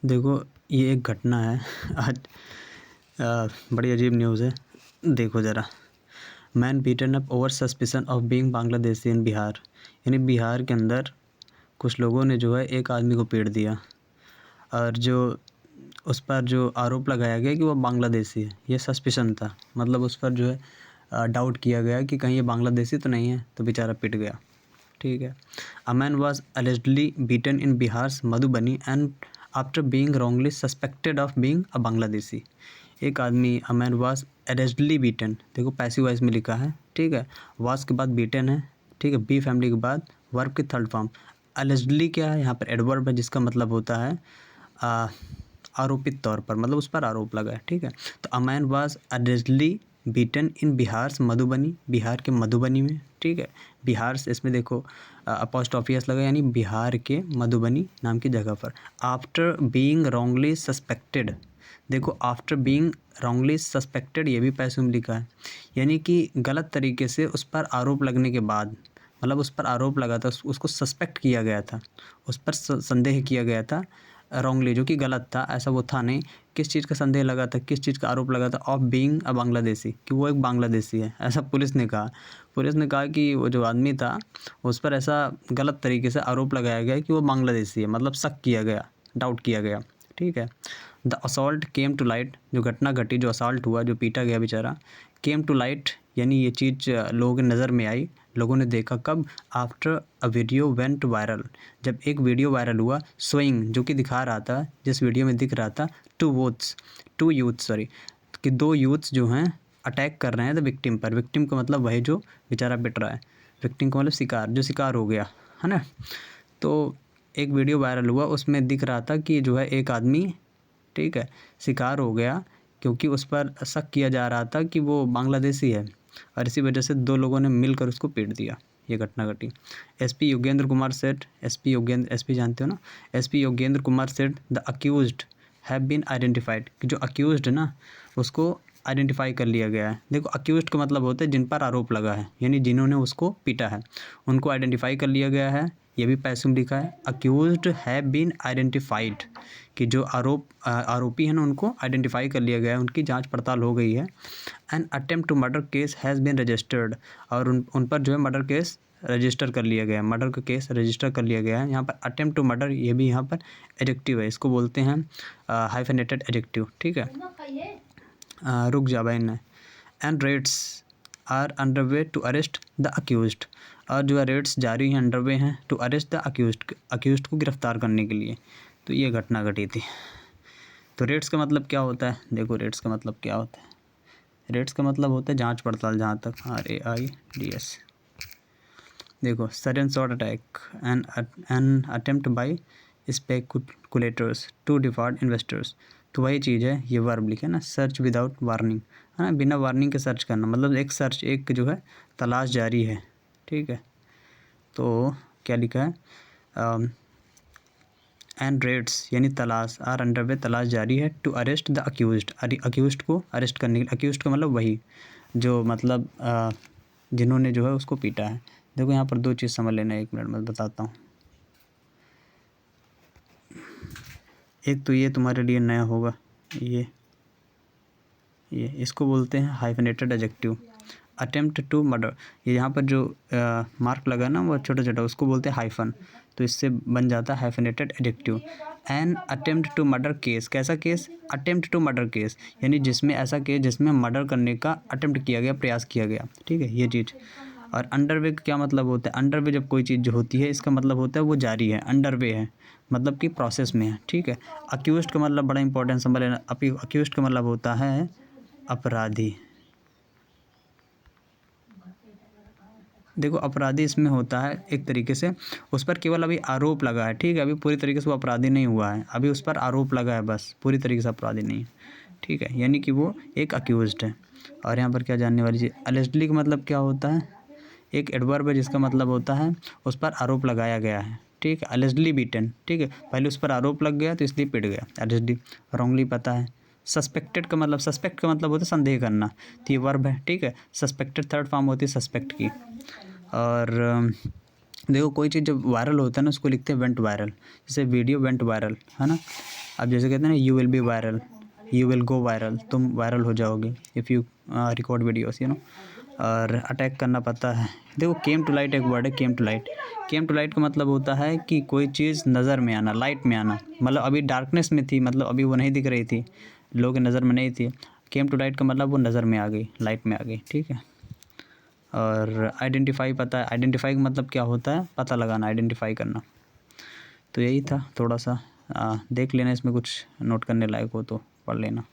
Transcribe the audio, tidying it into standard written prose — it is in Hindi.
देखो ये एक घटना है आज। बड़ी अजीब न्यूज़ है। देखो ज़रा, man beaten up over suspicion of being Bangladeshi in Bihar. यानी बिहार के अंदर कुछ लोगों ने जो है एक आदमी को पीट दिया, और जो उस पर जो आरोप लगाया गया कि वो बांग्लादेशी है, ये सस्पिशन था। मतलब उस पर जो है डाउट किया गया कि कहीं ये बांग्लादेशी तो नहीं है, तो बेचारा पिट गया। ठीक है। A man was allegedly beaten in Bihar's Madhubani and after being wrongly suspected of being a Bangladeshi. एक आदमी, a man was allegedly beaten, देखो पैसिव वॉइस में लिखा है। ठीक है, वाज के बाद बीटन है। ठीक है, बी फैमिली के बाद वर्ब की थर्ड फॉर्म। अलेजडली क्या है, यहाँ पर एडवर्ब है, जिसका मतलब होता है आरोपित तौर पर, मतलब उस पर आरोप लगा है। ठीक है, तो अ man was allegedly beaten in Bihar's Madhubani, Bihar के मधुबनी में। ठीक है, बिहार से इसमें देखो अपोस्ट्रोफियस लगा, यानी बिहार के मधुबनी नाम की जगह पर। आफ्टर बीइंग रॉन्गली सस्पेक्टेड, देखो आफ्टर बीइंग रॉन्गली सस्पेक्टेड ये भी पैसिव में लिखा है, यानी कि गलत तरीके से उस पर आरोप लगने के बाद, मतलब उस पर आरोप लगा था, उसको सस्पेक्ट किया गया था, उस पर संदेह किया गया था रॉन्गली, जो कि गलत था, ऐसा वो था नहीं। किस चीज़ का संदेह लगा था, किस चीज़ का आरोप लगा था, ऑफ बीइंग अ बांग्लादेशी, कि वो एक बांग्लादेशी है, ऐसा पुलिस ने कहा। पुलिस ने कहा कि वो जो आदमी था उस पर ऐसा गलत तरीके से आरोप लगाया गया कि वो बांग्लादेशी है, मतलब शक किया गया, डाउट किया गया। ठीक है, the assault came to light, जो घटना घटी, जो असॉल्ट हुआ, जो पीटा गया बेचारा, केम टू लाइट, यानी ये चीज़ लोगों की नज़र में आई, लोगों ने देखा। कब? After a video went viral, जब एक वीडियो वायरल हुआ, शोइंग, जो कि दिखा रहा था, जिस वीडियो में दिख रहा था, टू यूथ्स सॉरी, कि दो यूथ्स जो हैं अटैक कर रहे हैं द विक्टिम पर। विक्टिम का मतलब वही जो बेचारा पिट रहा है, विक्टिम का मतलब शिकार, जो शिकार हो गया है ना। तो एक वीडियो वायरल हुआ, उसमें दिख रहा था कि जो है एक आदमी, ठीक है, शिकार हो गया, क्योंकि उस पर शक किया जा रहा था कि वो बांग्लादेशी है, और इसी वजह से दो लोगों ने मिलकर उसको पीट दिया। ये घटना घटी। एसपी योगेंद्र कुमार सेठ, एसपी जानते हो ना, SP Yogendra Kumar Seth the accused have been identified, कि जो अक्यूज्ड है ना उसको आइडेंटिफाई कर लिया गया है। देखो अक्यूज्ड का मतलब होता है जिन पर आरोप लगा है, यानी जिन्होंने उसको पीटा है, उनको आइडेंटिफाई कर लिया गया है। ये भी पैसिव में लिखा है, अक्यूज्ड हैव बीन आइडेंटिफाइड, कि जो आरोपी हैं ना उनको आइडेंटिफाई कर लिया गया है, उनकी जांच पड़ताल हो गई है। An attempt to murder case has been registered, और उन पर जो है मर्डर केस रजिस्टर कर लिया गया है, मर्डर का केस रजिस्टर कर लिया गया है। यहाँ पर अटेम्प्ट टू मर्डर, ये भी यहाँ पर एडजेक्टिव है, इसको बोलते हैं हाइफेनेटेड एडजेक्टिव। ठीक है, रुक जा भाई ने। And raids are underway to arrest the accused, और जो है रेड्स जारी हैं, अंडरवे हैं, टू अरेस्ट द अक्यूज्ड को गिरफ्तार करने के लिए। तो ये घटना घटी थी। तो रेड्स का मतलब क्या होता है, देखो रेड्स का मतलब क्या होता है, रेड्स का मतलब होता है जांच पड़ताल, जहाँ तक RAIDS। देखो sudden short attack, an attempt by speculators to default investors. तो वही चीज़ है, ये वर्ब लिखे ना, सर्च विदाउट वार्निंग, है ना, बिना वार्निंग के सर्च करना, मतलब एक सर्च, एक जो है तलाश जारी है। ठीक है, तो क्या लिखा है, एंड रेड्स यानी तलाश, आर अंडरवे, तलाश जारी है, to arrest the accused, accused को अरेस्ट करने के लिए। अक्यूज्ड का मतलब वही जो मतलब जिन्होंने जो है उसको पीटा है। देखो यहाँ पर दो चीज़ समझ लेना, एक मिनट में बताता हूँ। एक तो ये तुम्हारे लिए नया होगा, ये इसको बोलते हैं हाइफेनेटेड एडजेक्टिव, अटेम्प्ट टू मर्डर। ये यहाँ पर जो मार्क लगा ना वो छोटा छोटा, उसको बोलते हैं हाइफन, तो इससे बन जाता है hyphenated adjective. An attempt to murder case, कैसा case, attempt to murder case, यानी जिसमें ऐसा केस जिसमें मर्डर करने का अटेम्प्ट किया गया, प्रयास किया गया। ठीक है, ये चीज़। और अंडरवे का क्या मतलब होता है, अंडरवे जब कोई चीज़ जो होती है, इसका मतलब होता है वो जारी है, अंडरवे है मतलब कि प्रोसेस में है। ठीक है, अक्यूज्ड का मतलब बड़ा इंपॉर्टेंट समझ लेना, अक्यूज्ड का मतलब होता है अपराधी। देखो अपराधी इसमें होता है एक तरीके से, उस पर केवल अभी आरोप लगा है। ठीक है, अभी पूरी तरीके से वो अपराधी नहीं हुआ है, अभी उस पर आरोप लगा है, बस पूरी तरीके से अपराधी नहीं है। ठीक है, यानी कि वो एक अक्यूज्ड है। और यहाँ पर क्या जानने वाली चीज़, अलेजडली का मतलब क्या होता है, एक एडवर्ब है जिसका मतलब होता है उस पर आरोप लगाया गया है। ठीक है, अलेजडली बीटन, ठीक है, पहले उस पर आरोप लग गया तो इसलिए पिट गया, अलेजडली। रॉन्गली पता है। सस्पेक्टेड का मतलब, सस्पेक्ट का मतलब होता है संदेह करना, तो ये वर्ब है। ठीक है, सस्पेक्टेड थर्ड फॉर्म होती है सस्पेक्ट की। और देखो कोई चीज़ जब वायरल होता है ना उसको लिखते हैं वेंट वायरल। जैसे वीडियो वेंट वायरल है ना। अब जैसे कहते हैं ना you will be viral, you will go viral, तुम वायरल हो जाओगे if you record videos you know. और अटैक करना पड़ता है। देखो केम टू लाइट एक वर्ड है, came to light. Came to light का मतलब होता है कि कोई चीज़ नज़र में आना, लाइट में आना। मतलब अभी डार्कनेस में थी, मतलब अभी वो नहीं दिख रही थी, लोगों की नज़र में नहीं थी। केम टू लाइट का मतलब वो नज़र में आ गई, लाइट में आ गई, ठीक है। और आइडेंटिफाई, पता है आइडेंटिफाई का मतलब क्या होता है, पता लगाना, आइडेंटिफाई करना। तो यही था थोड़ा सा, देख लेना, इसमें कुछ नोट करने लायक हो तो पढ़ लेना।